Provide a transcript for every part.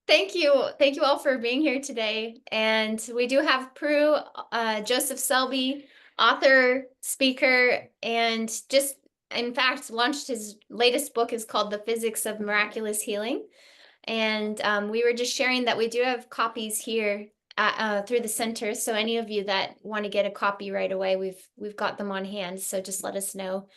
Thank you all for being here today. And we do have Puru, Joseph Selbie, author, speaker, and just in fact launched his latest book is called The Physics of Miraculous Healing. And we were just sharing that we do have copies here through the center. So any of you that want to get a copy right away, we've got them on hand. So just let us know.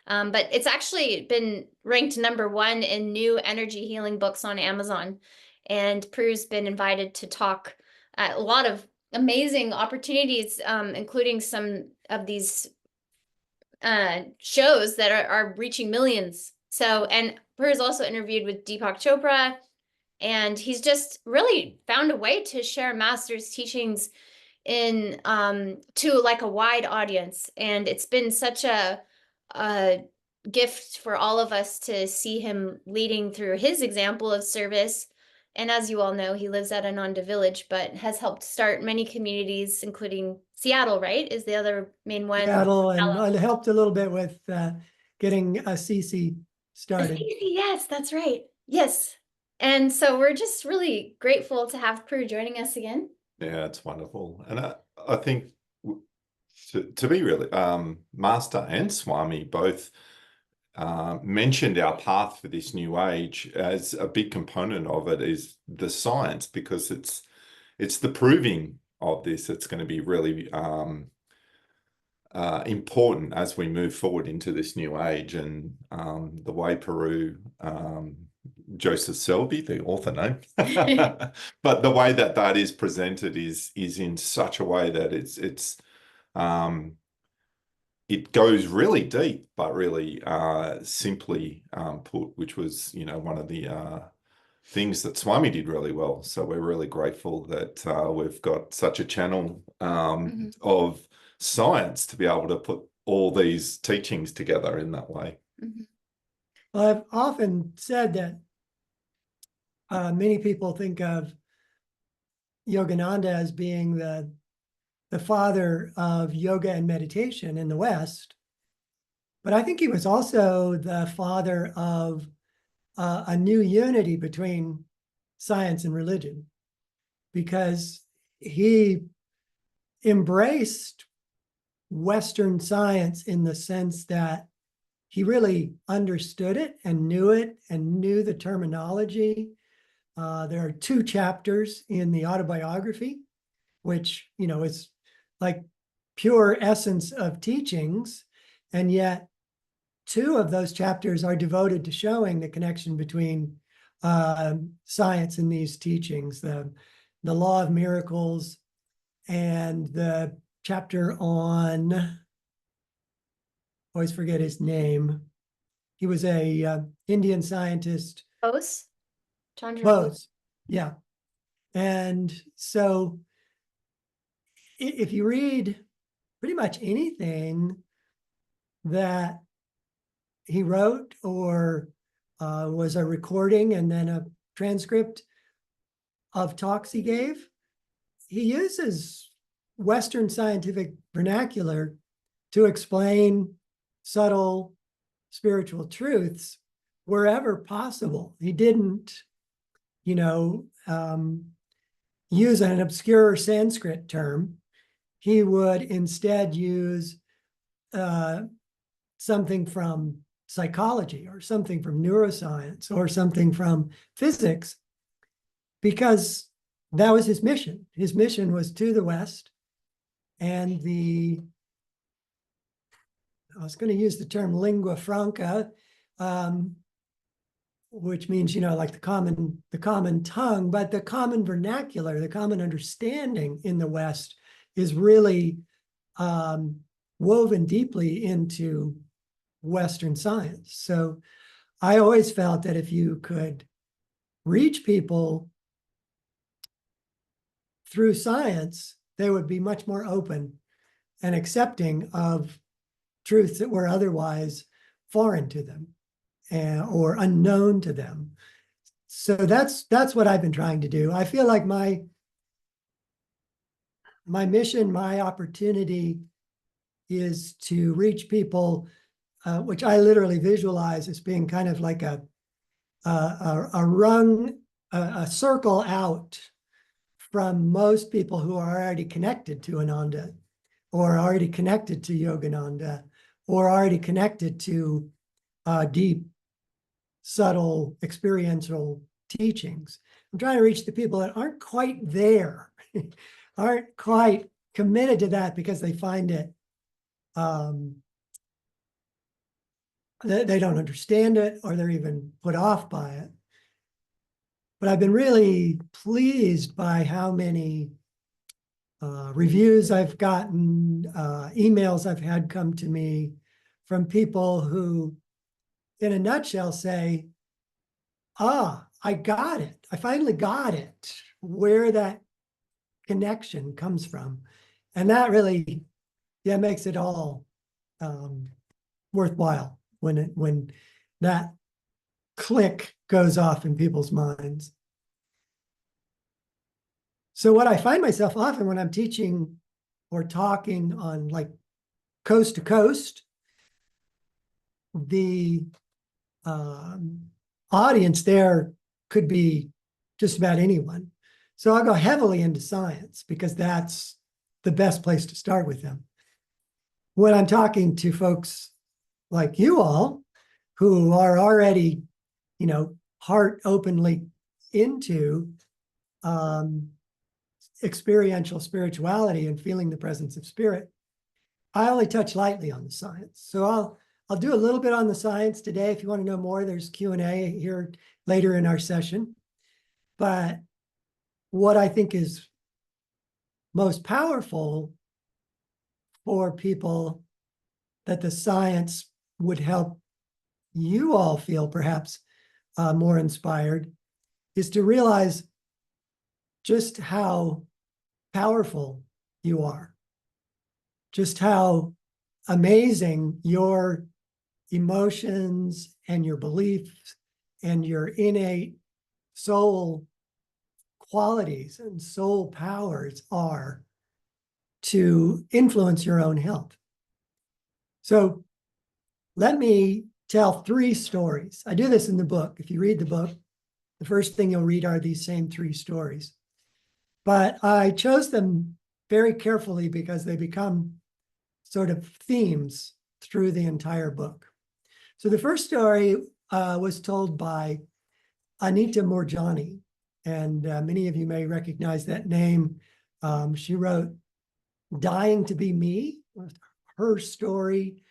But it's actually been ranked #1 in new energy healing books on Amazon. And Prue's been invited to talk at a lot of amazing opportunities, including some of these shows that are reaching millions. So, and Prue's also interviewed with Deepak Chopra, and he's just really found a way to share master's teachings in to like a wide audience. And it's been such a gift for all of us to see him leading through his example of service. And as you all know, he lives at Ananda Village, but has helped start many communities, including Seattle, right? Is the other main one. Seattle, and I helped a little bit with getting a CC started. Yes, that's right. Yes. And so we're just really grateful to have Pru joining us again. Yeah, it's wonderful. And I think to be really, Master and Swami both mentioned our path for this new age as a big component of it is the science, because it's the proving of this that's going to be really important as we move forward into this new age. And the way Puru, Joseph Selbie, the author name, but the way that is presented is in such a way that it goes really deep, but really simply put, which was, one of the things that Swami did really well. So we're really grateful that we've got such a channel of science to be able to put all these teachings together in that way. Well, I've often said that many people think of Yogananda as being the father of yoga and meditation in the West, but I think he was also the father of a new unity between science and religion, because he embraced Western science in the sense that he really understood it and knew the terminology. There are 2 chapters in the autobiography, which, is like pure essence of teachings. And yet 2 of those chapters are devoted to showing the connection between science and these teachings, the law of miracles, and the chapter on, always forget his name. He was a Indian scientist. Bose? Chandra Bose, yeah. And so if you read pretty much anything that he wrote or was a recording and then a transcript of talks he gave, he uses Western scientific vernacular to explain subtle spiritual truths wherever possible. He didn't, use an obscure Sanskrit term. He would instead use something from psychology or something from neuroscience or something from physics, because that was his mission. His mission was to the West, and I was going to use the term lingua franca, which means, like the common tongue, but the common vernacular, the common understanding in the West is really woven deeply into Western science. So I always felt that if you could reach people through science, they would be much more open and accepting of truths that were otherwise foreign to them or unknown to them. So that's what I've been trying to do. I feel like my mission, my opportunity is to reach people which I literally visualize as being kind of like a rung, a circle out from most people who are already connected to Ananda, or already connected to Yogananda, or already connected to deep, subtle, experiential teachings. I'm trying to reach the people that aren't quite there, aren't quite committed to that because they find it, they don't understand it, or they're even put off by it. But I've been really pleased by how many reviews I've gotten, emails I've had come to me from people who, in a nutshell, say, I got it. I finally got it, where that connection comes from. And that really, makes it all worthwhile when that click goes off in people's minds. So what I find myself often when I'm teaching or talking on like coast to coast, the audience there could be just about anyone. So I'll go heavily into science because that's the best place to start with them. When I'm talking to folks like you all, who are already, heart openly into experiential spirituality and feeling the presence of spirit, I only touch lightly on the science. So I'll do a little bit on the science today. If you want to know more, there's Q&A here later in our session. But what I think is most powerful for people that the science would help you all feel perhaps more inspired is to realize just how powerful you are, just how amazing your emotions and your beliefs and your innate soul qualities and soul powers are to influence your own health. So let me tell 3 stories. I do this in the book. If you read the book, the first thing you'll read are these same 3 stories. But I chose them very carefully because they become sort of themes through the entire book. So the first story was told by Anita Moorjani, and many of you may recognize that name. She wrote Dying to Be Me, her story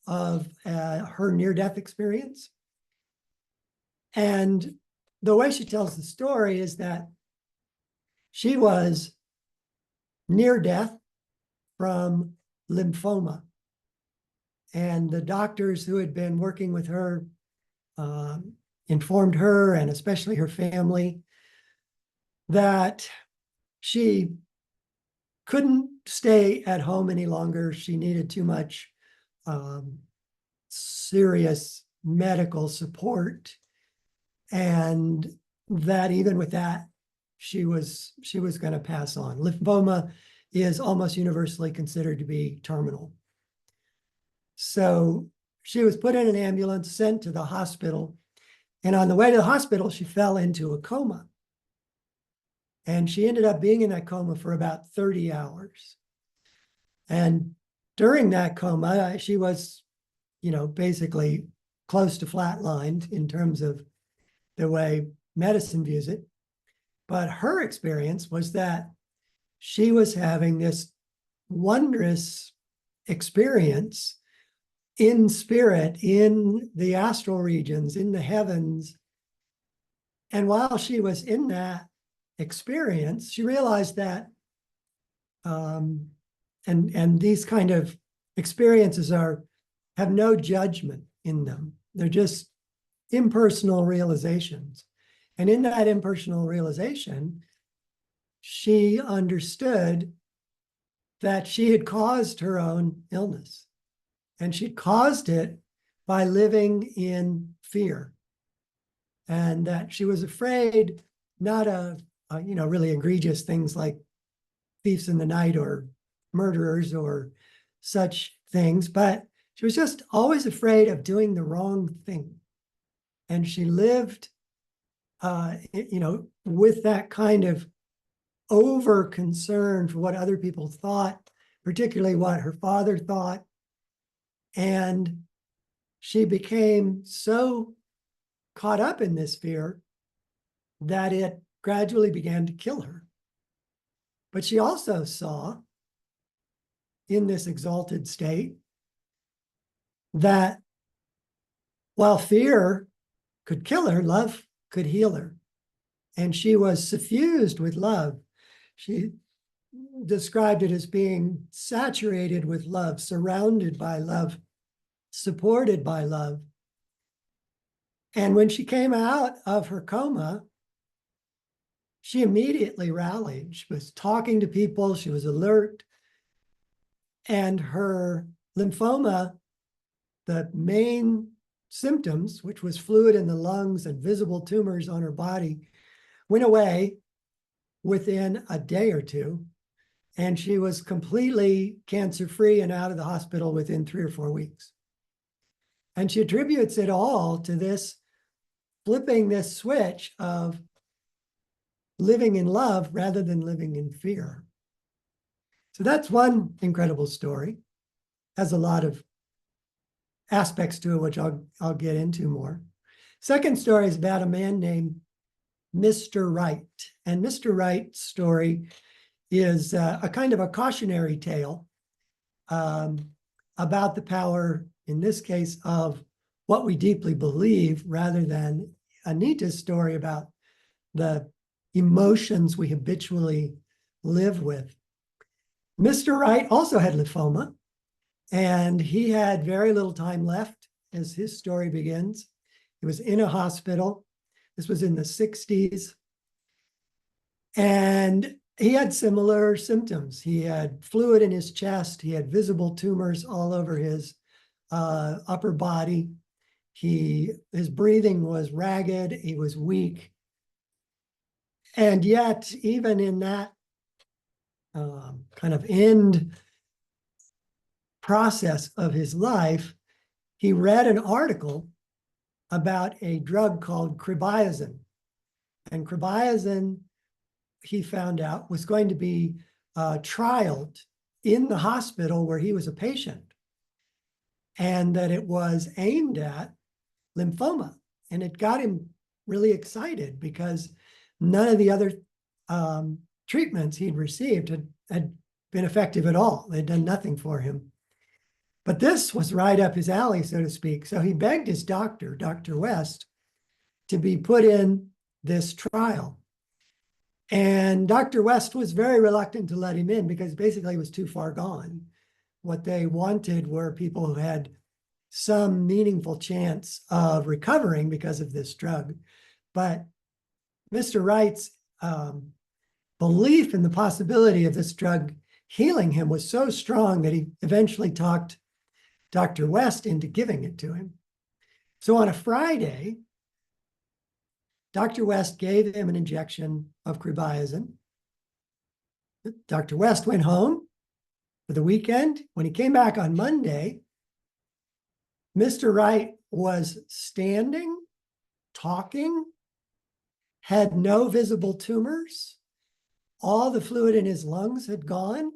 of her near-death experience. And the way she tells the story is that she was near death from lymphoma. And the doctors who had been working with her informed her, and especially her family, that she couldn't stay at home any longer. She needed too much serious medical support, and that even with that, she was going to pass on. Lymphoma is almost universally considered to be terminal. So she was put in an ambulance, sent to the hospital, and on the way to the hospital, she fell into a coma. And she ended up being in that coma for about 30 hours. And during that coma, she was, basically close to flatlined in terms of the way medicine views it. But her experience was that she was having this wondrous experience in spirit, in the astral regions, in the heavens. And while she was in that experience, she realized that, and these kind of experiences have no judgment in them. They're just impersonal realizations. And in that impersonal realization, she understood that she had caused her own illness. And she caused it by living in fear. And that she was afraid not of, really egregious things like thieves in the night or murderers or such things, but She was just always afraid of doing the wrong thing. And she lived, with that kind of over concern for what other people thought, particularly what her father thought. And she became so caught up in this fear that it gradually began to kill her. But she also saw in this exalted state that while fear could kill her, love could heal her. And she was suffused with love. She described it as being saturated with love, surrounded by love, supported by love. And when she came out of her coma, she immediately rallied. She was talking to people, she was alert. And her lymphoma, the main symptoms, which was fluid in the lungs and visible tumors on her body, went away within a day or two. And she was completely cancer-free and out of the hospital within 3 or 4 weeks. And she attributes it all to this flipping this switch of living in love rather than living in fear. So that's one incredible story. Has a lot of aspects to it, which I'll get into more. Second story is about a man named Mr. Wright. And Mr. Wright's story is a kind of a cautionary tale about the power, in this case, of what we deeply believe, rather than Anita's story about the emotions we habitually live with. Mr. Wright also had lymphoma, and he had very little time left as his story begins. He was in a hospital. This was in the 60s. And he had similar symptoms. He had fluid in his chest. He had visible tumors all over his upper body. His breathing was ragged. He was weak. And yet, even in that kind of end process of his life, he read an article about a drug called cribiazin. And cribiazin, he found out, was going to be trialed in the hospital where he was a patient, and that it was aimed at lymphoma. And it got him really excited because none of the other treatments he'd received had been effective at all. They'd done nothing for him. But this was right up his alley, so to speak. So he begged his doctor, Dr. West, to be put in this trial. And Dr. West was very reluctant to let him in because basically he was too far gone. What they wanted were people who had some meaningful chance of recovering because of this drug. But Mr. Wright's belief in the possibility of this drug healing him was so strong that he eventually talked Dr. West into giving it to him. So on a Friday, Dr. West gave him an injection of cribiazin. Dr. West went home for the weekend. When he came back on Monday, Mr. Wright was standing, talking, had no visible tumors. All the fluid in his lungs had gone.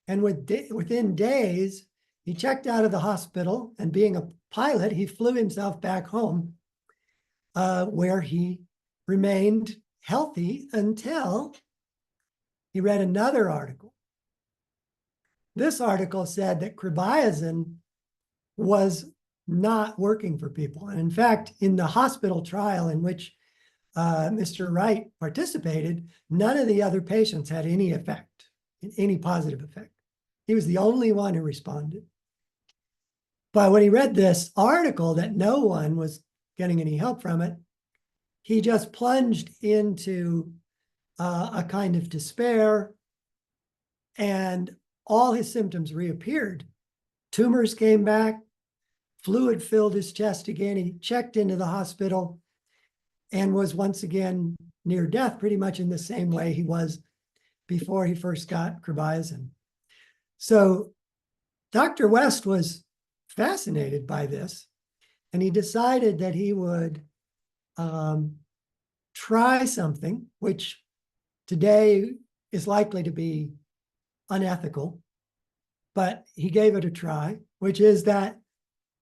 And within days, he checked out of the hospital, and being a pilot, he flew himself back home, where he remained healthy until he read another article. This article said that cribiazin was not working for people. And in fact, in the hospital trial in which Mr. Wright participated, none of the other patients had any effect, any positive effect. He was the only one who responded. But when he read this article that no one was getting any help from it, he just plunged into a kind of despair, and all his symptoms reappeared. Tumors came back, fluid filled his chest again. He checked into the hospital and was once again near death, pretty much in the same way he was before he first got cribiazin. So Dr. West was fascinated by this, and he decided that he would try something which today is likely to be unethical, but he gave it a try, which is that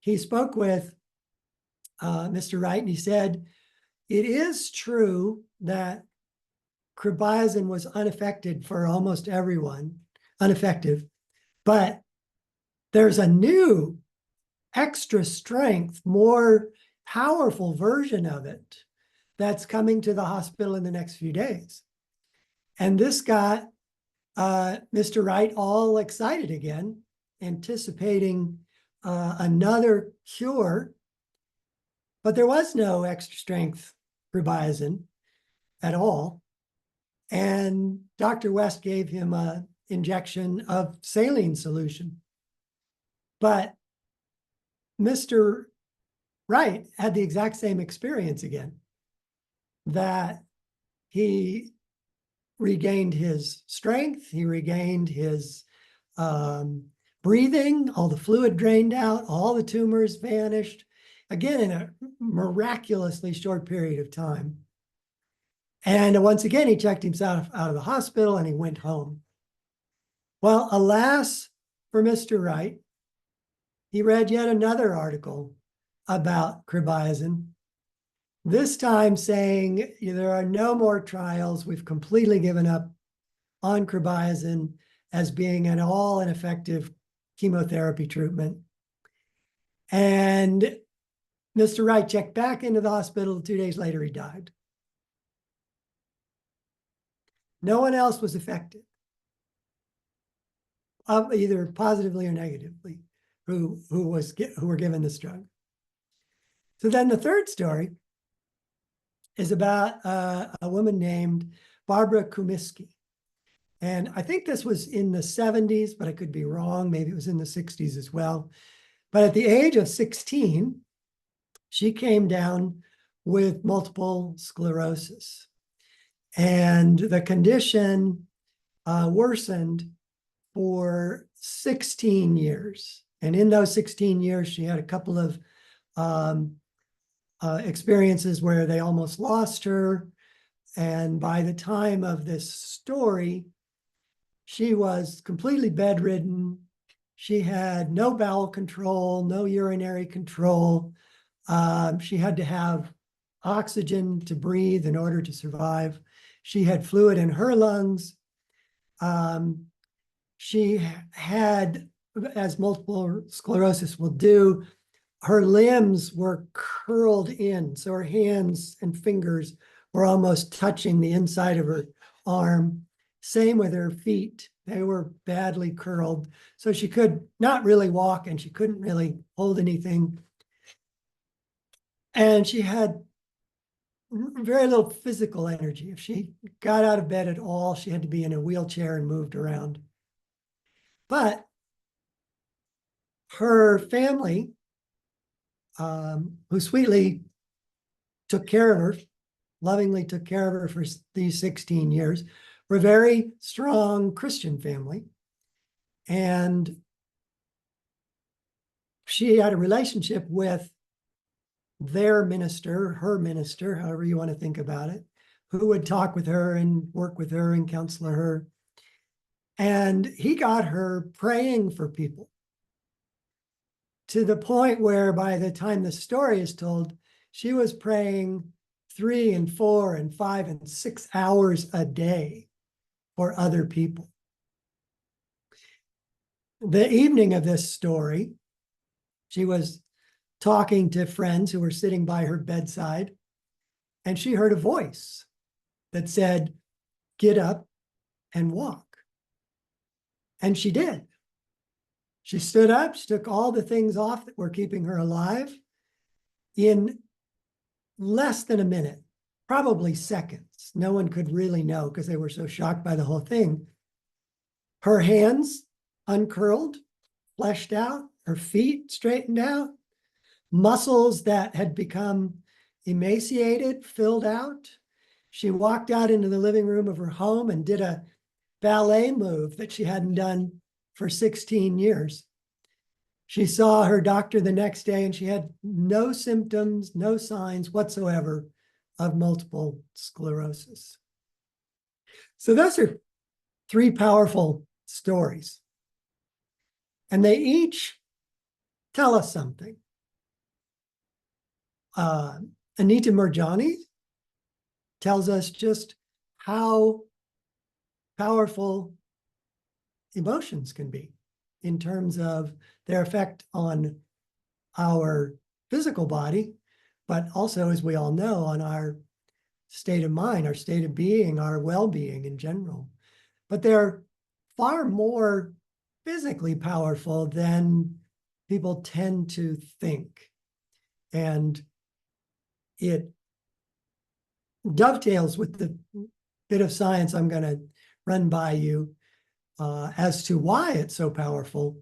he spoke with Mr. Wright, and he said, it is true that cribazin was unaffected for almost everyone, ineffective, but there's a new extra strength, more powerful version of it that's coming to the hospital in the next few days. And this got Mr. Wright all excited again, anticipating another cure. But there was no extra strength cribazin at all. And Dr. West gave him an injection of saline solution. But Mr. Wright had the exact same experience again, that he regained his strength, he regained his breathing, all the fluid drained out, all the tumors vanished, again, in a miraculously short period of time. And once again, he checked himself out of the hospital and he went home. Well, alas for Mr. Wright, he read yet another article about cribazin, this time saying there are no more trials. We've completely given up on cribazin as being at all an effective chemotherapy treatment. And Mr. Wright checked back into the hospital. 2 days later, he died. No one else was affected, either positively or negatively, who were given this drug. So then the third story is about a woman named Barbara Kumiski. And I think this was in the 70s, but I could be wrong. Maybe it was in the 60s as well. But at the age of 16, she came down with multiple sclerosis. And the condition worsened for 16 years. And in those 16 years, she had a couple of experiences where they almost lost her. And by the time of this story, she was completely bedridden. She had no bowel control, no urinary control. She had to have oxygen to breathe in order to survive. She had fluid in her lungs. She had, as multiple sclerosis will do, her limbs were curled in. So her hands and fingers were almost touching the inside of her arm. Same with her feet. They were badly curled. So she could not really walk and she couldn't really hold anything. And she had very little physical energy. If she got out of bed at all, she had to be in a wheelchair and moved around. But her family, who sweetly took care of her, lovingly took care of her for these 16 years, were a very strong Christian family. And she had a relationship with their minister, her minister, however you want to think about it, who would talk with her and work with her and counsel her. And he got her praying for people to the point where by the time the story is told, she was praying 3 and 4 and 5 and 6 hours a day for other people. The evening of this story, she was talking to friends who were sitting by her bedside, and she heard a voice that said, "Get up and walk." And she did. She stood up, she took all the things off that were keeping her alive. In less than a minute, probably seconds, no one could really know because they were so shocked by the whole thing. Her hands uncurled, fleshed out, her feet straightened out, muscles that had become emaciated filled out. She walked out into the living room of her home and did a ballet move that she hadn't done for 16 years. She saw her doctor the next day and she had no symptoms, no signs whatsoever of multiple sclerosis. So those are three powerful stories. And they each tell us something. Anita Moorjani tells us just how powerful emotions can be in terms of their effect on our physical body, but also, as we all know, on our state of mind, our state of being, our well-being in general. But they're far more physically powerful than people tend to think. And it dovetails with the bit of science I'm going to run by you as to why it's so powerful.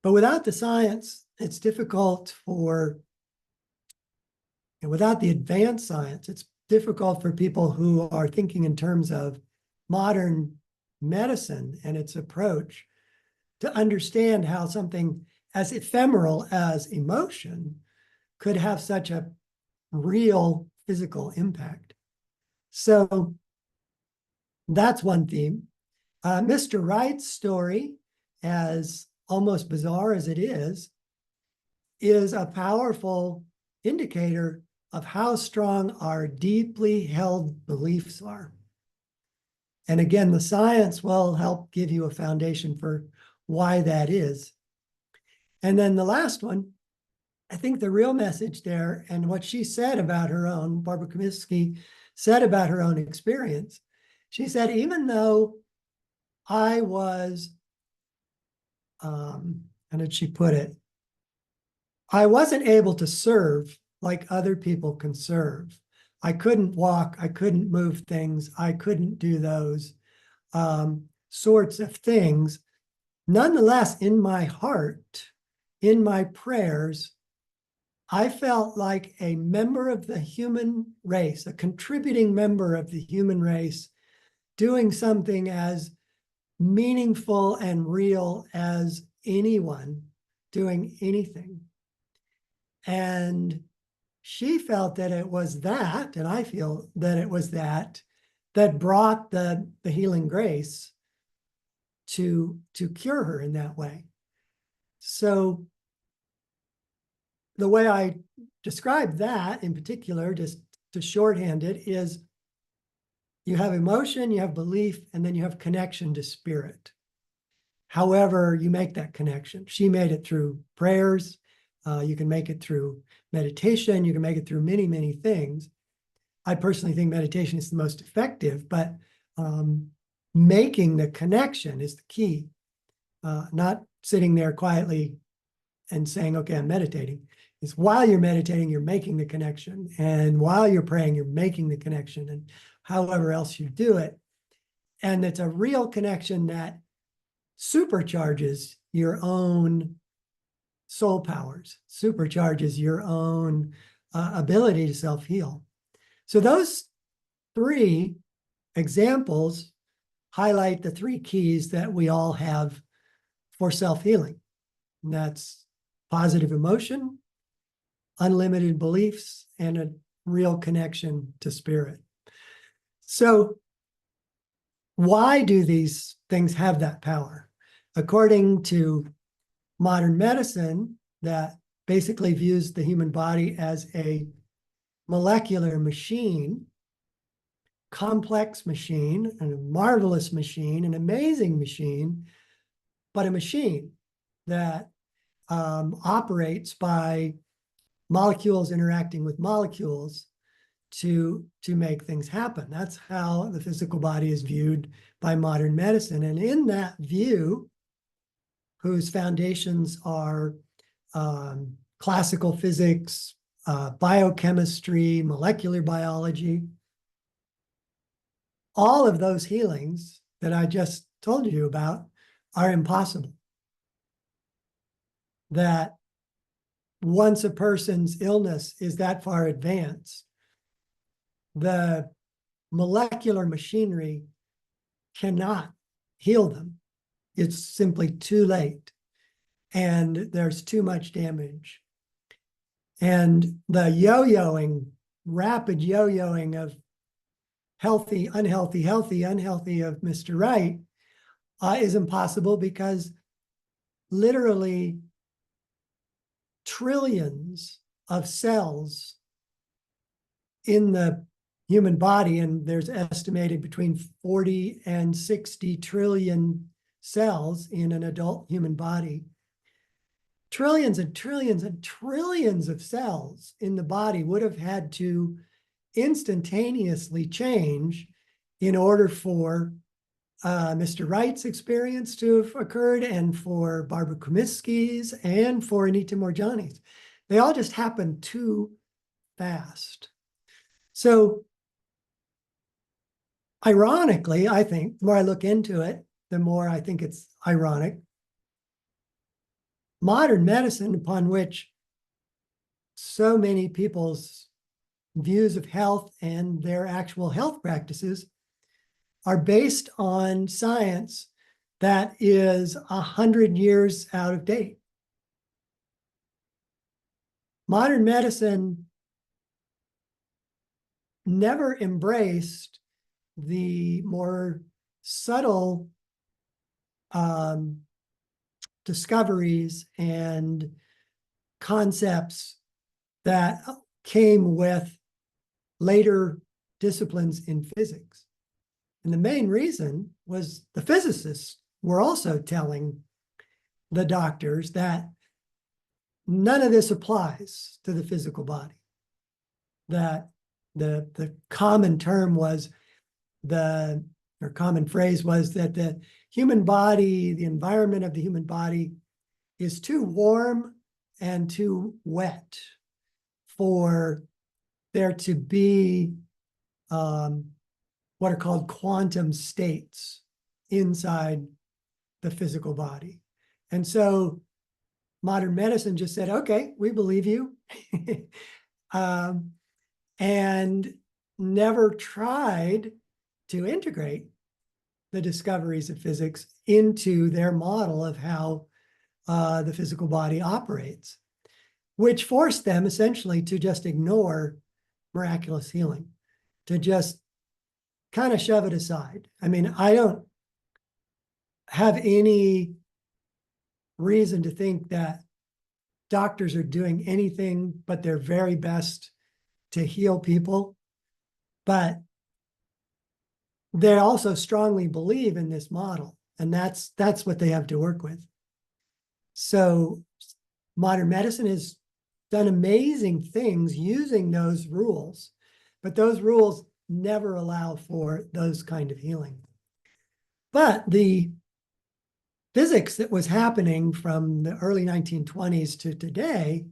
But without the science, it's difficult for, and without the advanced science, it's difficult for people who are thinking in terms of modern medicine and its approach to understand how something as ephemeral as emotion could have such a real physical impact. So that's one theme. Mr. Wright's story, as almost bizarre as it is a powerful indicator of how strong our deeply held beliefs are. And again, the science will help give you a foundation for why that is. And then the last one, I think the real message there, and what she said about her own, Barbara Comiskey said about her own experience, she said, even though I was, how did she put it? I wasn't able to serve like other people can serve. I couldn't walk, I couldn't move things, I couldn't do those sorts of things. Nonetheless, in my heart, in my prayers, I felt like a member of the human race, a contributing member of the human race, doing something as meaningful and real as anyone doing anything. And she felt that it was that, and I feel that it was that brought the healing grace to cure her in that way. So the way I describe that in particular, just to shorthand it, is you have emotion, you have belief, and then you have connection to spirit. However you make that connection. She made it through prayers. You can make it through meditation. You can make it through many, many things. I personally think meditation is the most effective, but making the connection is the key. Not sitting there quietly and saying, okay, I'm meditating. It's while you're meditating, you're making the connection. And while you're praying, you're making the connection, and however else you do it. And it's a real connection that supercharges your own soul powers, supercharges your own ability to self-heal. So those three examples highlight the three keys that we all have for self-healing. And that's positive emotion, unlimited beliefs, and a real connection to spirit. So why do these things have that power? According to modern medicine, that basically views the human body as a molecular machine, complex machine, and a marvelous machine, an amazing machine, but a machine that operates by molecules interacting with molecules to make things happen. That's how the physical body is viewed by modern medicine. And in that view, whose foundations are classical physics, biochemistry, molecular biology, all of those healings that I just told you about are impossible. That once a person's illness is that far advanced, the molecular machinery cannot heal them. It's simply too late. and there's too much damage. And the yo-yoing, rapid yo-yoing of healthy, unhealthy, healthy, unhealthy of Mr. Right is impossible, because literally trillions of cells in the human body, and there's estimated between 40 and 60 trillion cells in an adult human body. Trillions and trillions and trillions of cells in the body would have had to instantaneously change in order for Mr. Wright's experience to have occurred, and for Barbara Comiskey's, and for Anita Moorjani's. They all just happened too fast. So ironically, I think, the more I look into it, the more I think it's ironic. Modern medicine, upon which so many people's views of health and their actual health practices are based on science that is 100 years out of date. Modern medicine never embraced the more subtle discoveries and concepts that came with later disciplines in physics. And the main reason was the physicists were also telling the doctors that none of this applies to the physical body. That the common term was common phrase was that the human body, the environment of the human body, is too warm and too wet for there to be what are called quantum states inside the physical body. And so modern medicine just said, okay, we believe you, and never tried to integrate the discoveries of physics into their model of how the physical body operates, which forced them essentially to just ignore miraculous healing, to just kind of shove it aside. I mean, I don't have any reason to think that doctors are doing anything but their very best to heal people, but they also strongly believe in this model, and that's what they have to work with. So modern medicine has done amazing things using those rules, but those rules never allow for those kind of healing. But the physics that was happening from the early 1920s to today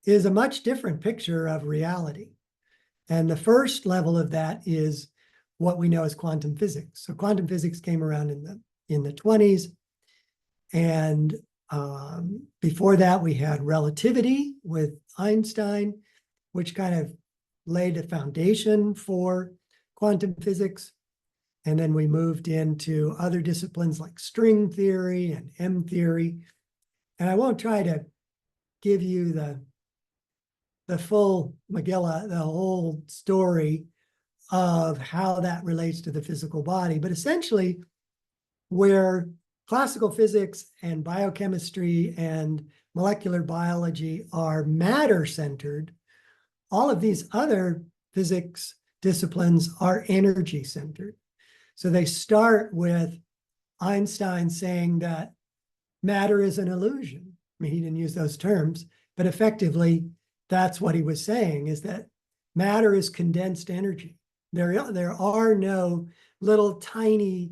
is a much different picture of reality. And the first level of that is what we know as quantum physics. So quantum physics came around in the 20s. And before that, we had relativity with Einstein, which kind of laid a foundation for quantum physics. And then we moved into other disciplines like string theory and M theory. And I won't try to give you the full Megillah, the whole story of how that relates to the physical body. But essentially, where classical physics and biochemistry and molecular biology are matter-centered, all of these other physics disciplines are energy-centered. So they start with Einstein saying that matter is an illusion. I mean, he didn't use those terms, but effectively, that's what he was saying, is that matter is condensed energy. There are no little tiny,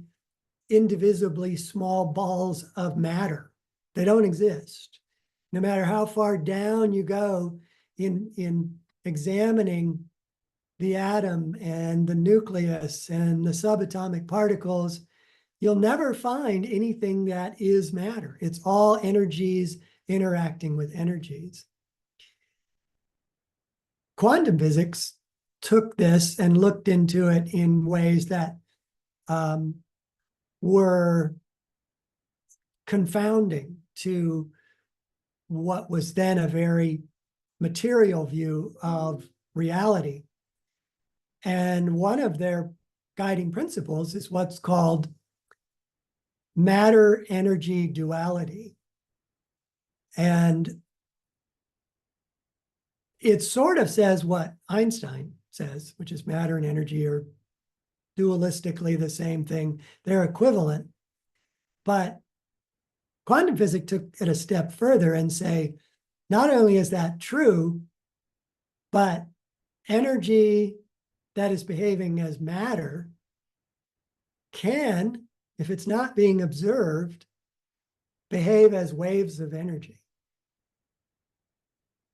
indivisibly small balls of matter. They don't exist. No matter how far down you go in examining the atom and the nucleus and the subatomic particles, you'll never find anything that is matter. It's all energies interacting with energies. Quantum physics took this and looked into it in ways that were confounding to what was then a very material view of reality. And one of their guiding principles is what's called matter-energy duality. And it sort of says what Einstein says, which is matter and energy are dualistically the same thing. They're equivalent. But quantum physics took it a step further and say, not only is that true, but energy that is behaving as matter can, if it's not being observed, behave as waves of energy.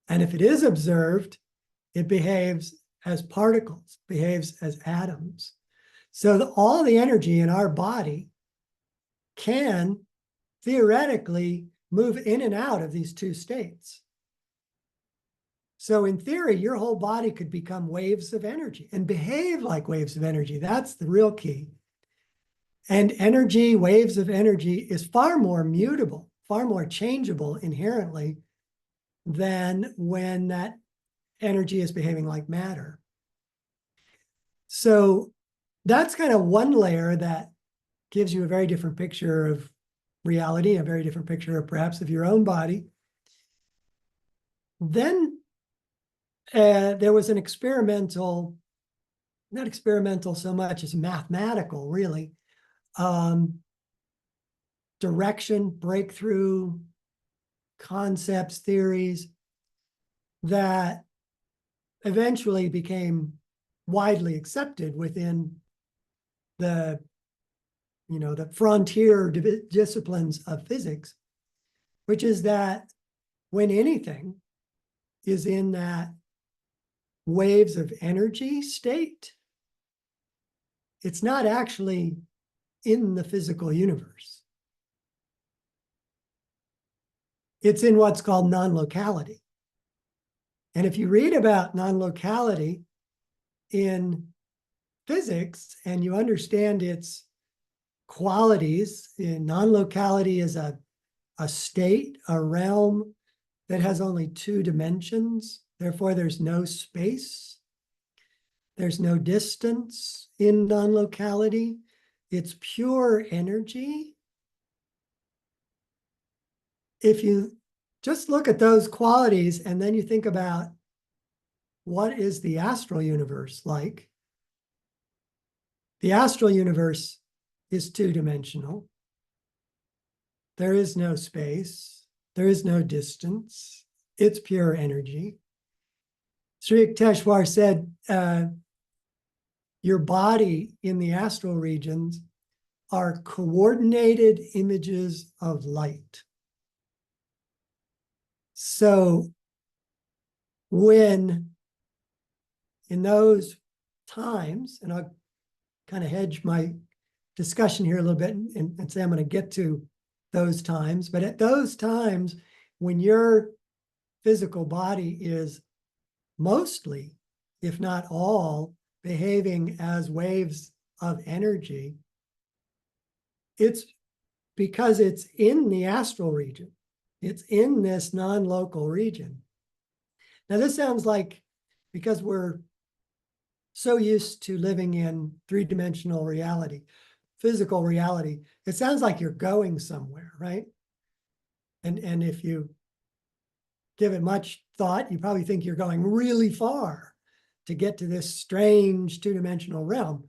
And if it is observed, it behaves as particles, behaves as atoms. So all the energy in our body can theoretically move in and out of these two states. So in theory, your whole body could become waves of energy and behave like waves of energy. That's the real key. And energy, waves of energy, is far more mutable, far more changeable inherently than when that energy is behaving like matter. So that's kind of one layer that gives you a very different picture of reality, a very different picture of perhaps of your own body. Then there was an experimental, not experimental so much as mathematical, really, direction, breakthrough, concepts, theories that eventually became widely accepted within the, the frontier disciplines of physics, which is that when anything is in that waves of energy state, it's not actually in the physical universe. It's in what's called non-locality. And if you read about non-locality in physics and you understand its qualities, non-locality is a state, a realm that has only two dimensions. Therefore, there's no space. There's no distance in non-locality. It's pure energy. If you just look at those qualities and then you think about what is the astral universe like, the astral universe is two-dimensional. There is no space. There is no distance. It's pure energy. Sri Yukteswar said, your body in the astral regions are coordinated images of light. So when in those times, and I'll kind of hedge my discussion here a little bit and say I'm going to get to those times, but at those times when your physical body is mostly, if not all, behaving as waves of energy, it's because it's in the astral region. It's in this non-local region. Now, this sounds like, because we're so used to living in three-dimensional reality, physical reality, it sounds like you're going somewhere, right? And if you give it much thought, you probably think you're going really far to get to this strange two-dimensional realm.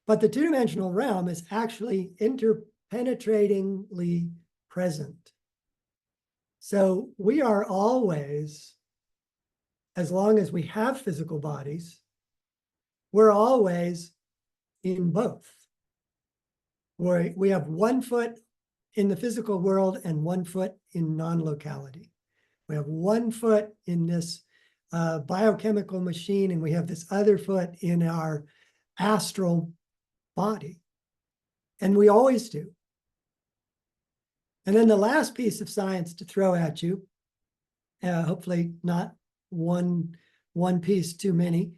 But the two-dimensional realm is actually interpenetratingly present. So we are always, as long as we have physical bodies, we're always in both. We have 1 foot in the physical world and 1 foot in non-locality. We have 1 foot in this biochemical machine, and we have this other foot in our astral body. And we always do. And then the last piece of science to throw at you, hopefully not one piece too many,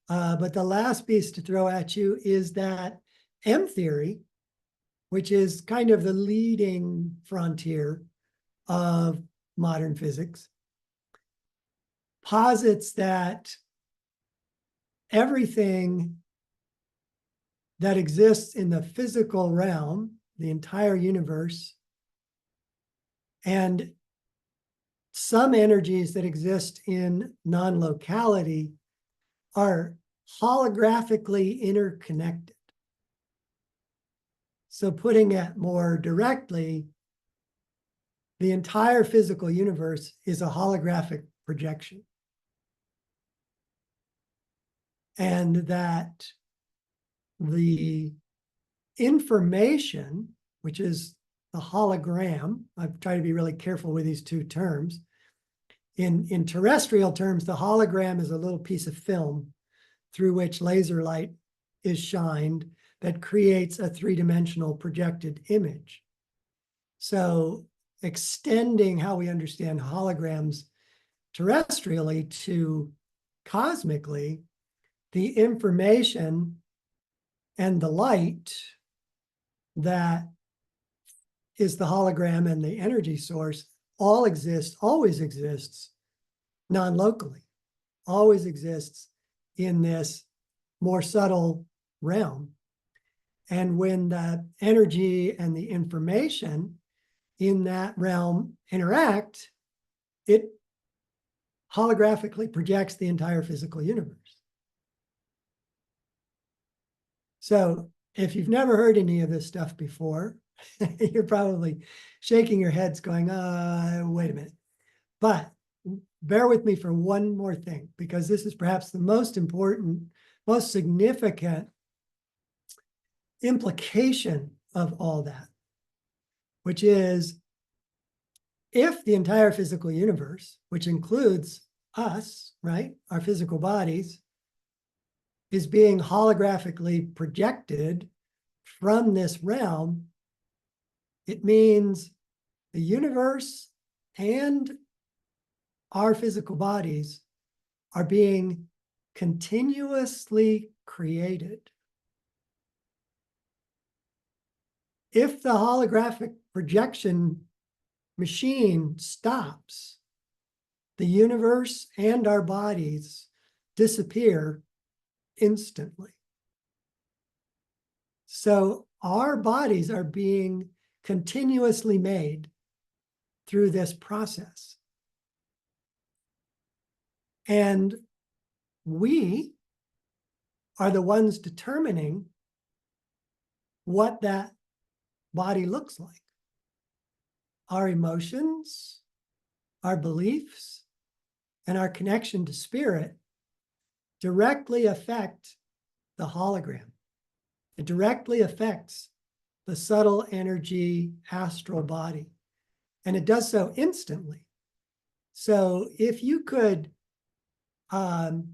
but the last piece to throw at you is that M theory, which is kind of the leading frontier of modern physics, posits that everything that exists in the physical realm, the entire universe, and some energies that exist in non-locality are holographically interconnected. So putting it more directly, the entire physical universe is a holographic projection. And that the information, which is the hologram, I've tried to be really careful with these two terms. In terrestrial terms, the hologram is a little piece of film through which laser light is shined that creates a three-dimensional projected image. So extending how we understand holograms terrestrially to cosmically, the information and the light that is the hologram and the energy source all exist, always exists non-locally, always exists in this more subtle realm. And when the energy and the information in that realm interact, it holographically projects the entire physical universe. So if you've never heard any of this stuff before, you're probably shaking your heads going, wait a minute. But bear with me for one more thing, because this is perhaps the most important, most significant implication of all that, which is if the entire physical universe, which includes us, right, our physical bodies, is being holographically projected from this realm, it means the universe and our physical bodies are being continuously created. If the holographic projection machine stops, the universe and our bodies disappear instantly. So our bodies are being continuously made through this process. And we are the ones determining what that body looks like. Our emotions, our beliefs, and our connection to spirit directly affect the hologram. It directly affects the subtle energy astral body. And it does so instantly. So if you could, and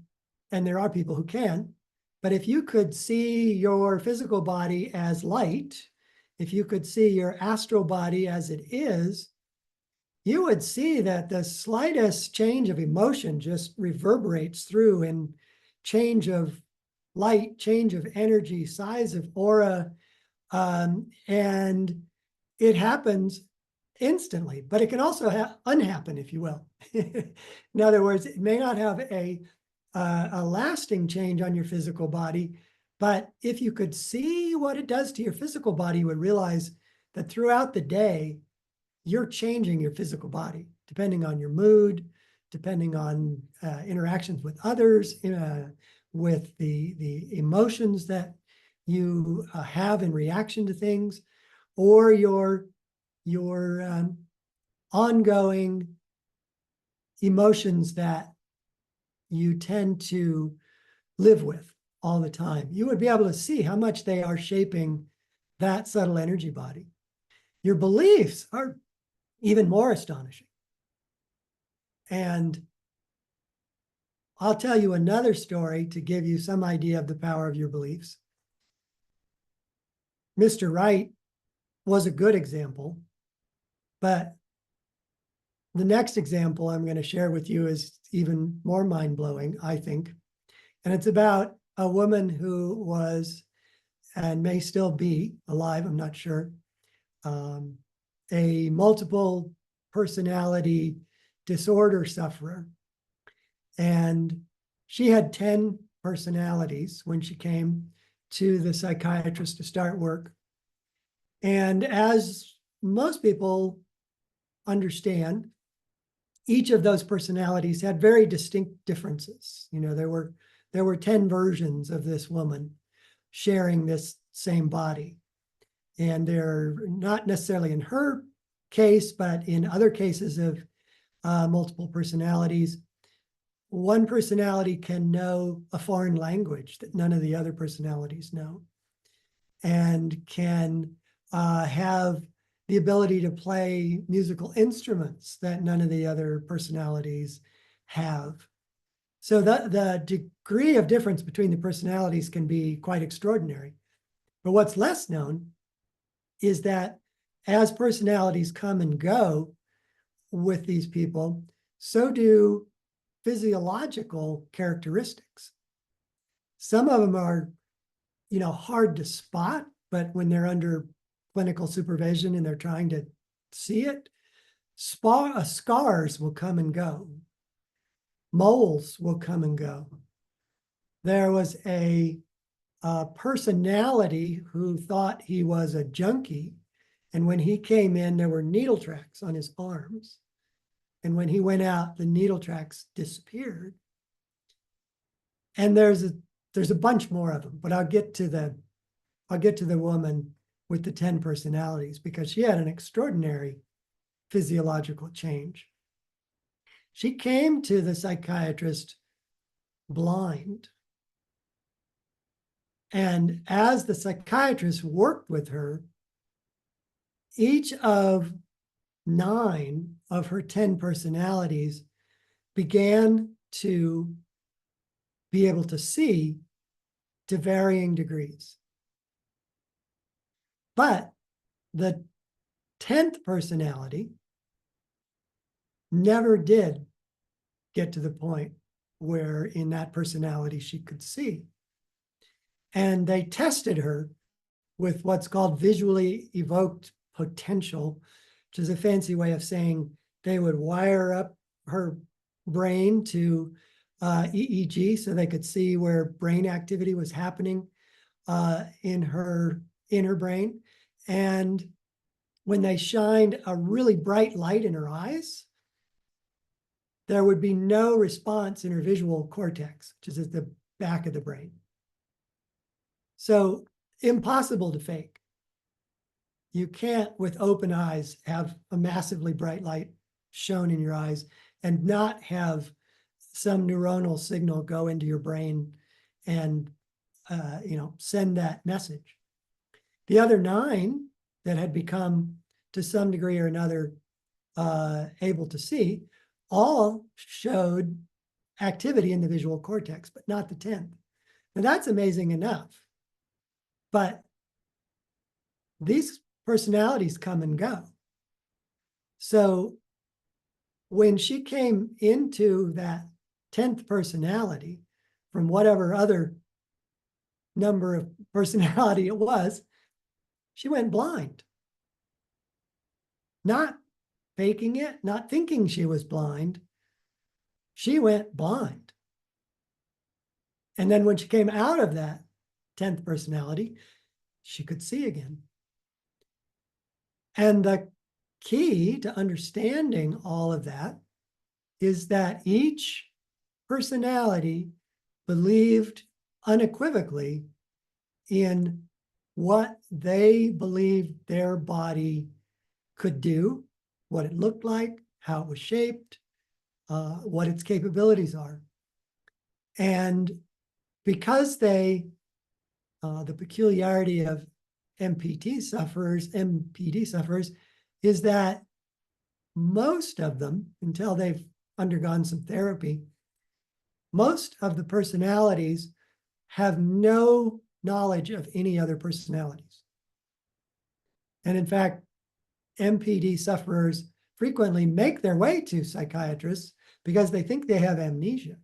there are people who can, but if you could see your physical body as light, if you could see your astral body as it is, you would see that the slightest change of emotion just reverberates through in change of light, change of energy, size of aura, and it happens instantly, but it can also unhappen, if you will. In other words, it may not have a lasting change on your physical body, but if you could see what it does to your physical body, you would realize that throughout the day, you're changing your physical body, depending on your mood, depending on interactions with others, with the emotions that you have in reaction to things, or your ongoing emotions that you tend to live with all the time. You would be able to see how much they are shaping that subtle energy body. Your beliefs are even more astonishing. And I'll tell you another story to give you some idea of the power of your beliefs. Mr. Wright was a good example, but the next example I'm going to share with you is even more mind-blowing, I think. And it's about a woman who was, and may still be alive, I'm not sure, a multiple personality disorder sufferer. And she had 10 personalities when she came to the psychiatrist to start work. And as most people understand, each of those personalities had very distinct differences. You know, there were 10 versions of this woman sharing this same body. And they're not necessarily in her case, but in other cases of multiple personalities. One personality can know a foreign language that none of the other personalities know, and can have the ability to play musical instruments that none of the other personalities have. So the degree of difference between the personalities can be quite extraordinary. But what's less known is that as personalities come and go with these people, so do physiological characteristics. Some of them are, hard to spot, but when they're under clinical supervision and they're trying to see it, scars will come and go. Moles will come and go. There was a personality who thought he was a junkie, and when he came in, there were needle tracks on his arms. And when he went out, the needle tracks disappeared. And there's a bunch more of them, but I'll get to the woman with the 10 personalities, because she had an extraordinary physiological change. She came to the psychiatrist blind. And as the psychiatrist worked with her, each of 9 of her 10 personalities began to be able to see to varying degrees. But the 10th personality never did get to the point where in that personality she could see. And they tested her with what's called visually evoked potential, which is a fancy way of saying they would wire up her brain to EEG so they could see where brain activity was happening in her brain. And when they shined a really bright light in her eyes, there would be no response in her visual cortex, which is at the back of the brain. So impossible to fake. You can't, with open eyes, have a massively bright light shown in your eyes and not have some neuronal signal go into your brain and send that message. The other 9 that had become, to some degree or another, able to see, all showed activity in the visual cortex, but not the 10th. Now that's amazing enough. But these personalities come and go. So when she came into that 10th personality from whatever other number of personality it was, she went blind. Not faking it, not thinking she was blind. She went blind. And then when she came out of that 10th personality, she could see again. And the key to understanding all of that is that each personality believed unequivocally in what they believed their body could do, what it looked like, how it was shaped, what its capabilities are. And because the peculiarity of MPD sufferers is that most of them, until they've undergone some therapy, most of the personalities have no knowledge of any other personalities. And in fact, MPD sufferers frequently make their way to psychiatrists because they think they have amnesia.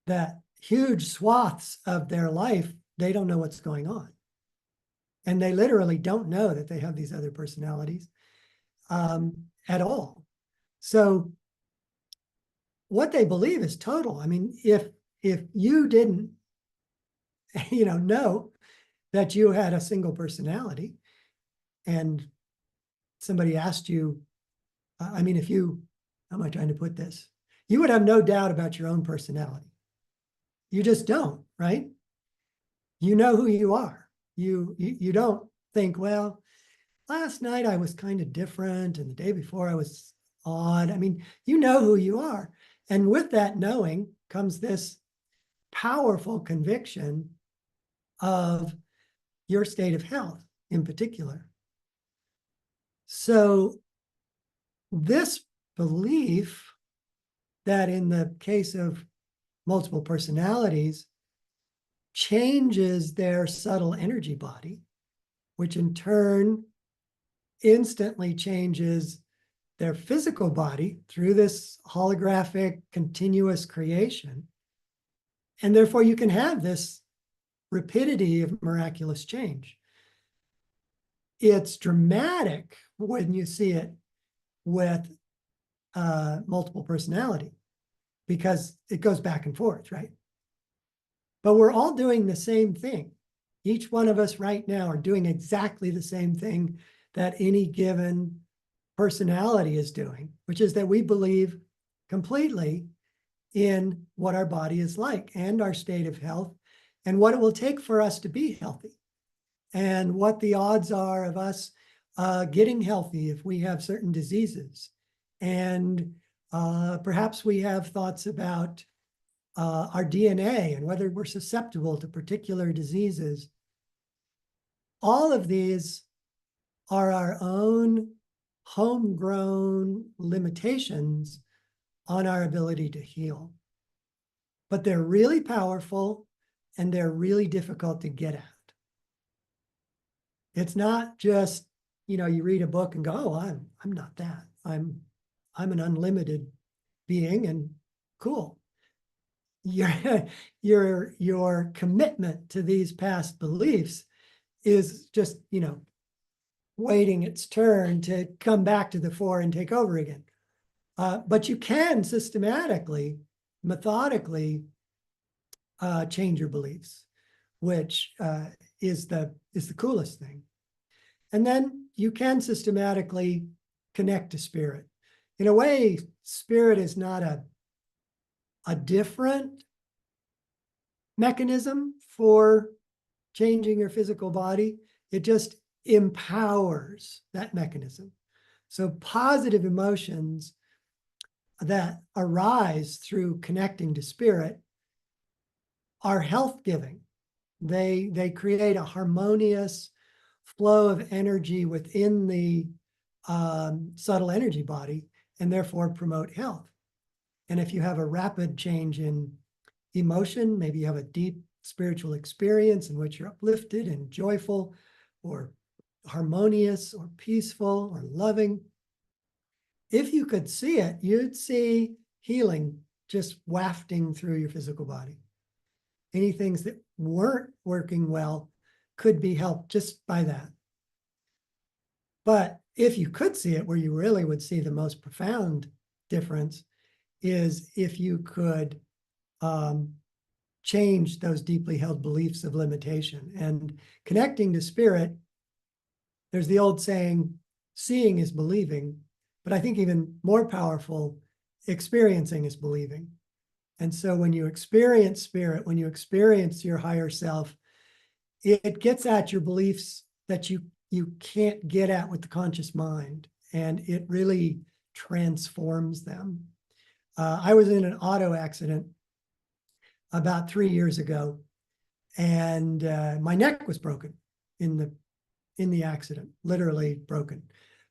That huge swaths of their life, they don't know what's going on. And they literally don't know that they have these other personalities. at all. So what they believe is total. I mean, if you didn't, know that you had a single personality, and somebody asked you, how am I trying to put this? You would have no doubt about your own personality. You just don't, right? You know who you are. You don't think, well, last night I was kind of different, and the day before I was odd. I mean, you know who you are. And with that knowing comes this powerful conviction of your state of health in particular. So this belief that in the case of multiple personalities changes their subtle energy body, which in turn instantly changes their physical body through this holographic continuous creation. And therefore you can have this rapidity of miraculous change. It's dramatic when you see it with multiple personality, because it goes back and forth, right? But we're all doing the same thing. Each one of us right now are doing exactly the same thing that any given personality is doing, which is that we believe completely in what our body is like and our state of health and what it will take for us to be healthy and what the odds are of us getting healthy if we have certain diseases. And perhaps we have thoughts about our DNA and whether we're susceptible to particular diseases. All of these are our own homegrown limitations on our ability to heal. But they're really powerful and they're really difficult to get at. It's not just, you read a book and go, oh, I'm not that. I'm an unlimited being and cool. Your commitment to these past beliefs is just, waiting its turn to come back to the fore and take over again. But you can systematically, methodically change your beliefs, which is the coolest thing. And then you can systematically connect to spirit. In a way, spirit is not a different mechanism for changing your physical body. It just empowers that mechanism. So positive emotions that arise through connecting to spirit are health-giving. They create a harmonious flow of energy within the subtle energy body and therefore promote health. And if you have a rapid change in emotion, maybe you have a deep spiritual experience in which you're uplifted and joyful or harmonious or peaceful or loving. If you could see it, you'd see healing just wafting through your physical body. Any things that weren't working well could be helped just by that. But if you could see it, where you really would see the most profound difference is if you could change those deeply held beliefs of limitation. And connecting to spirit, there's the old saying, seeing is believing, but I think even more powerful, experiencing is believing. And so when you experience spirit, when you experience your higher self, it gets at your beliefs that you can't get at with the conscious mind, and it really transforms them. I was in an auto accident about 3 years ago, and my neck was broken in the accident, literally broken,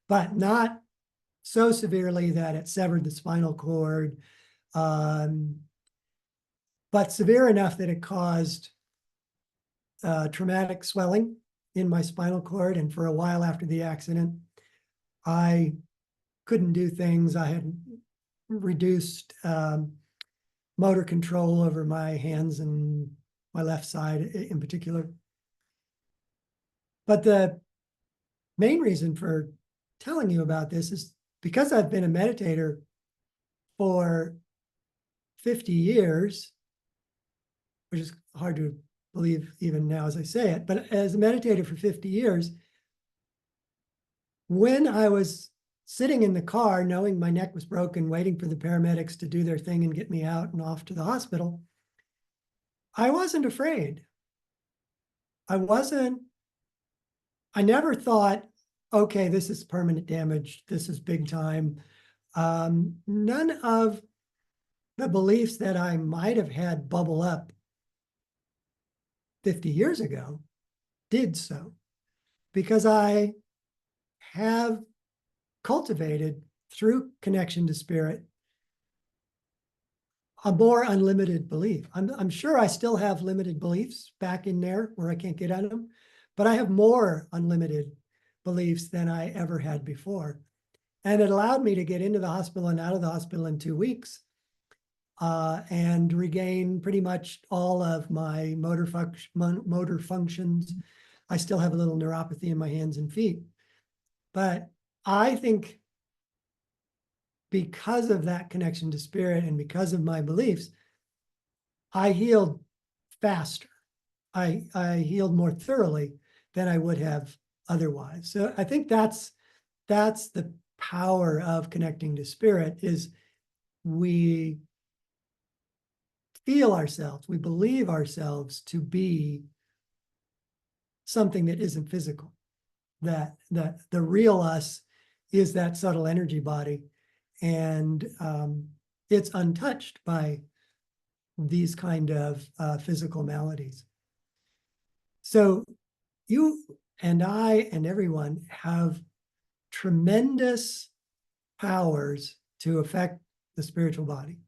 but not so severely that it severed the spinal cord, but severe enough that it caused traumatic swelling in my spinal cord. And for a while after the accident, I couldn't do things. I had reduced motor control over my hands and my left side in particular. But the main reason for telling you about this is because I've been a meditator for 50 years, which is hard to believe even now as I say it, but as a meditator for 50 years, when I was sitting in the car, knowing my neck was broken, waiting for the paramedics to do their thing and get me out and off to the hospital, I wasn't afraid. I never thought, okay, this is permanent damage. This is big time. None of the beliefs that I might have had bubble up 50 years ago did so, because I have cultivated through connection to spirit a more unlimited belief. I'm sure I still have limited beliefs back in there where I can't get at them, but I have more unlimited beliefs than I ever had before. And it allowed me to get into the hospital and out of the hospital in 2 weeks, and regain pretty much all of my motor functions. I still have a little neuropathy in my hands and feet. But I think because of that connection to spirit and because of my beliefs, I healed faster. I healed more thoroughly than I would have otherwise. So I think that's the power of connecting to spirit, is we feel ourselves, we believe ourselves to be something that isn't physical, that the real us is that subtle energy body, and it's untouched by these kind of physical maladies. So you and I and everyone have tremendous powers to affect the spiritual body.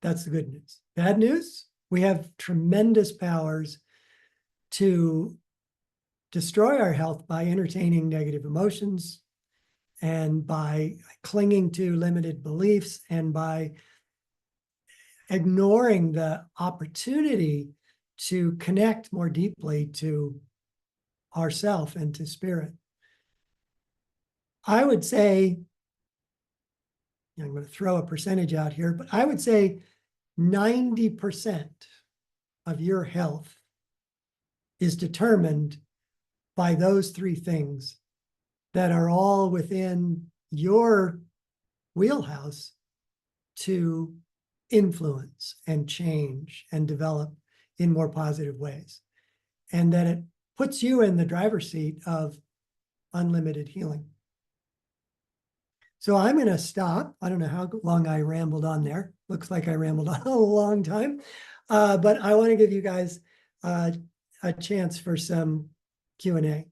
That's the good news. Bad news, we have tremendous powers to destroy our health by entertaining negative emotions and by clinging to limited beliefs and by ignoring the opportunity to connect more deeply to ourself and to spirit. I would say, I'm going to throw a percentage out here, but I would say 90% of your health is determined by those three things that are all within your wheelhouse to influence and change and develop in more positive ways. And that it puts you in the driver's seat of unlimited healing. So I'm going to stop. I don't know how long I rambled on there. Looks like I rambled on a long time. But I want to give you guys a chance for some Q&A.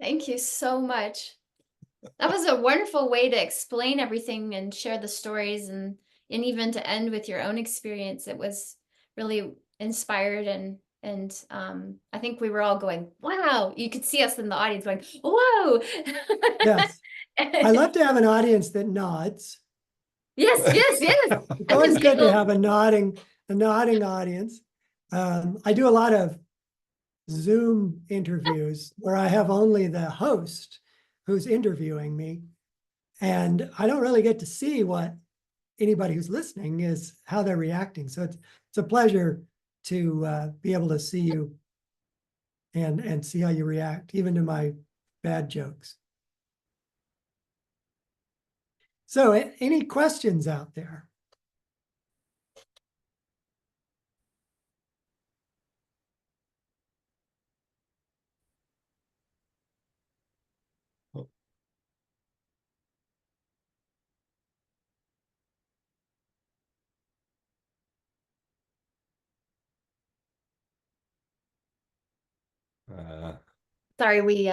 Thank you so much. That was a wonderful way to explain everything and share the stories, and even to end with your own experience. It was really inspired, and I think we were all going, wow. You could see us in the audience going, whoa. Yes. I love to have an audience that nods. Yes, yes, yes. It's always good to have a nodding audience. I do a lot of Zoom interviews where I have only the host who's interviewing me, and I don't really get to see what anybody who's listening is, how they're reacting. So it's a pleasure to be able to see you and see how you react, even to my bad jokes. So any questions out there? Sorry,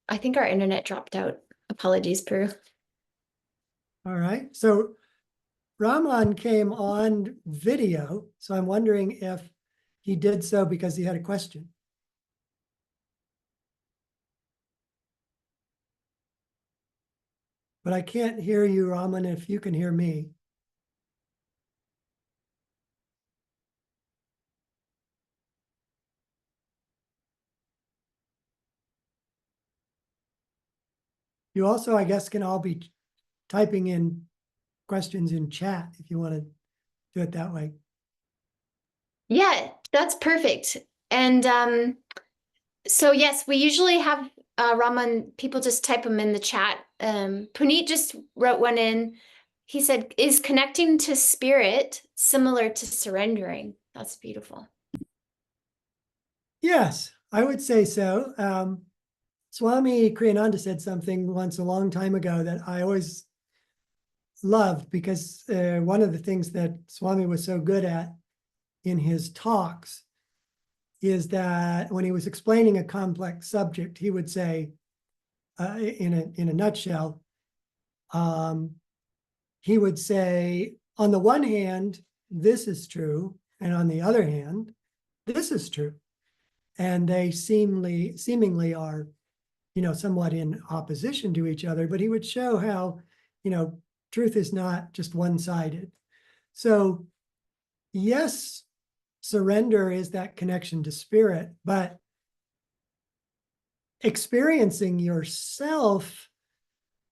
I think our internet dropped out. Apologies, Puru. All right. So Rahman came on video, so I'm wondering if he did so because he had a question. But I can't hear you, Rahman, if you can hear me. You also, I guess, can all be typing in questions in chat if you want to do it that way. Yeah, that's perfect. And so yes, we usually have Raman, people just type them in the chat. Puneet just wrote one in. He said, is connecting to spirit similar to surrendering? That's beautiful. Yes, I would say so. Swami Kriyananda said something once a long time ago that I always loved, because one of the things that Swami was so good at in his talks is that when he was explaining a complex subject, he would say, in a nutshell, he would say, on the one hand, this is true, and on the other hand, this is true. And they seemingly are, somewhat in opposition to each other, but he would show how, truth is not just one-sided. So yes, surrender is that connection to spirit, but experiencing yourself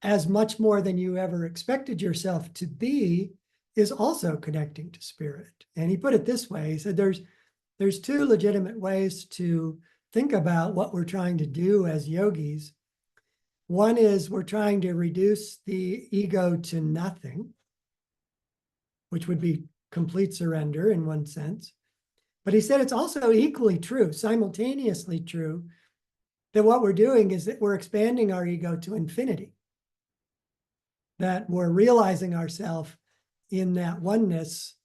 as much more than you ever expected yourself to be is also connecting to spirit. And he put it this way, he said, there's two legitimate ways to think about what we're trying to do as yogis. One is we're trying to reduce the ego to nothing, which would be complete surrender in one sense. But he said it's also equally true, simultaneously true, that what we're doing is that we're expanding our ego to infinity, that we're realizing ourselves in that oneness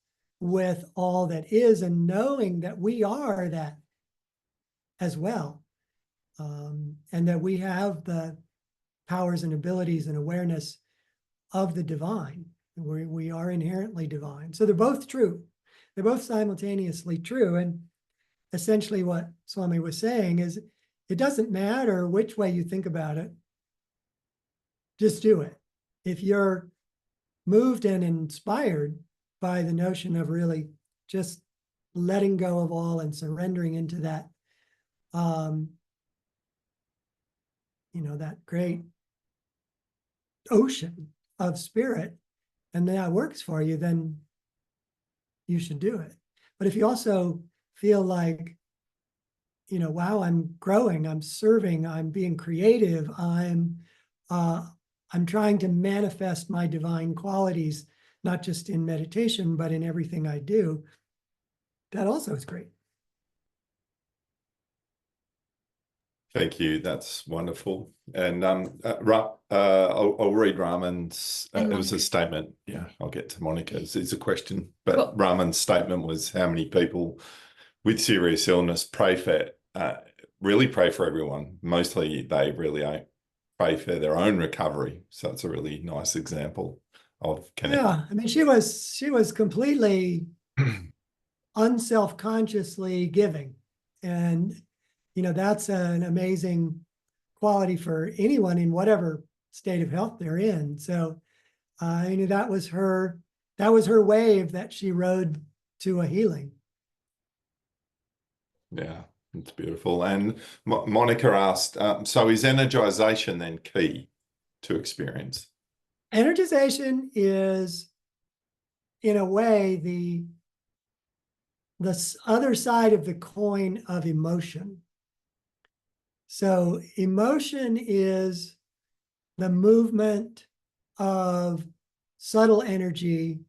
with all that is, and knowing that we are that as well, and that we have the powers and abilities and awareness of the divine. We are inherently divine. So they're both true. They're both simultaneously true. And essentially what Swami was saying is, it doesn't matter which way you think about it, just do it. If you're moved and inspired by the notion of really just letting go of all and surrendering into that, that great ocean of spirit, and that works for you, then you should do it. But if you also feel like, wow, I'm growing, I'm serving, I'm being creative, I'm trying to manifest my divine qualities, not just in meditation, but in everything I do, that also is great. Thank you. That's wonderful. And I'll read Raman's. And It was a Monica. statement. Yeah, I'll get to Monica's. It's a question, but Cool. Raman's statement was, how many people with serious illness really pray for everyone? Mostly they really pray for their own recovery. So it's a really nice example of connecting. Yeah, I mean, she was completely unself-consciously giving, and that's an amazing quality for anyone in whatever state of health they're in. So that was her wave that she rode to a healing. Yeah, it's beautiful. And Monica asked, so is energization then key to experience? Energization is, in a way, the other side of the coin of emotion. So emotion is the movement of subtle energy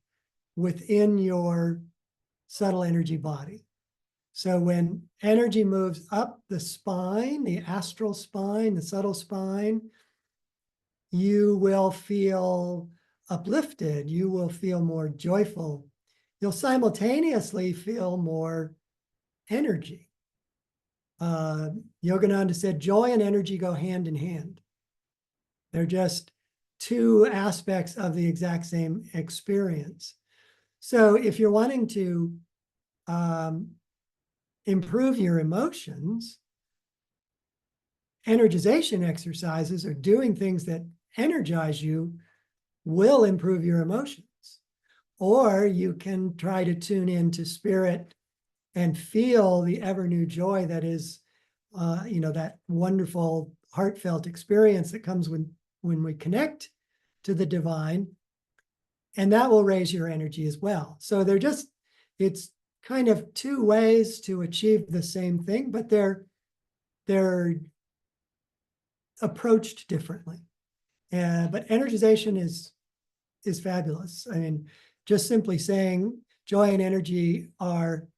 within your subtle energy body. So when energy moves up the spine, the astral spine, the subtle spine, you will feel uplifted. You will feel more joyful. You'll simultaneously feel more energy. Yogananda said, joy and energy go hand in hand. They're just two aspects of the exact same experience. So if you're wanting to improve your emotions, energization exercises, or doing things that energize you, will improve your emotions. Or you can try to tune into spirit and feel the ever new joy that is, that wonderful heartfelt experience that comes when we connect to the divine, and that will raise your energy as well. So it's kind of two ways to achieve the same thing, but they're approached differently. But energization is fabulous. I mean, just simply saying joy and energy are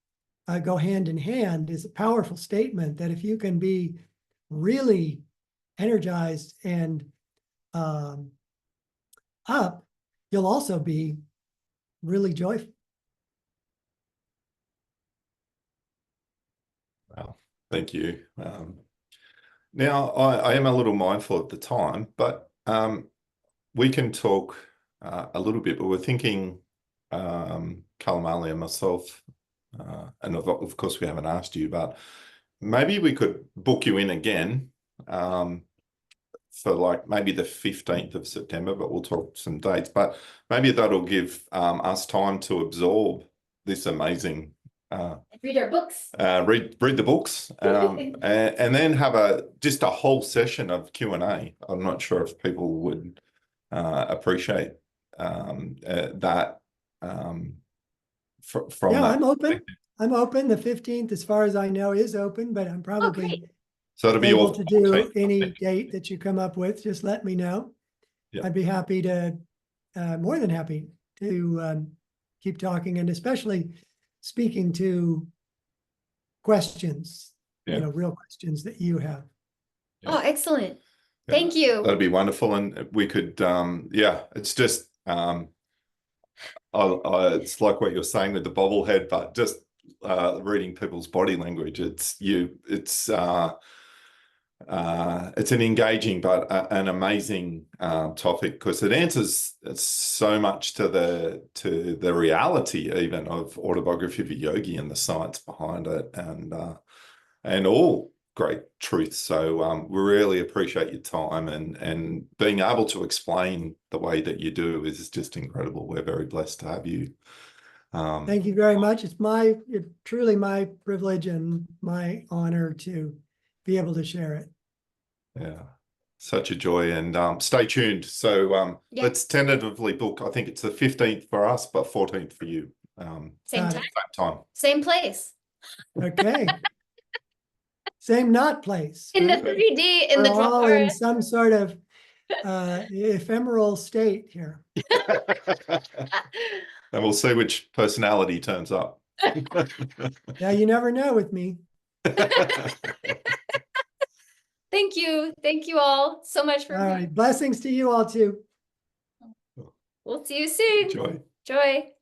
go hand in hand is a powerful statement that if you can be really energized and up, you'll also be really joyful. Wow, thank you. Now, I am a little mindful at the time, but we can talk a little bit, but we're thinking, Kalamali and myself, and of course we haven't asked you, but maybe we could book you in again for like maybe the 15th of September, but we'll talk some dates, but maybe that'll give us time to absorb this amazing Read our books. read the books, and then have just a whole session of Q&A. I'm not sure if people would appreciate that from Yeah, that. I'm open. I'm open. The 15th, as far as I know, is open, but I'm probably great. So it'll be able all to do 14th, I any think. date that you come up with. Just let me know. Yeah. I'd be happy to, more than happy to keep talking, and especially speaking to questions, Yeah. real questions that you have. Oh, excellent. Yeah, Thank you. that'd be wonderful, and we could, it's just, it's like what you're saying with the bobblehead, but just reading people's body language. It's an engaging but an amazing topic, because it answers so much to the reality even of Autobiography of a Yogi and the science behind it, and all great truths. So we really appreciate your time, and being able to explain the way that you do is just incredible. We're very blessed to have you. Thank you very much. It's truly my privilege and my honor to be able to share it. Yeah, such a joy, and stay tuned. So Yeah. let's tentatively book. I think it's the 15th for us, but 14th for you. Same Got time, it. Same time. same place. Okay. Same not place. In the Right? 3D, in We're the all in Dwapara. some sort of ephemeral state here. And we'll see which personality turns up. Yeah, you never know with me. Thank you. Thank you all so much for All right. Blessings to you all too. We'll see you soon. Joy. Joy.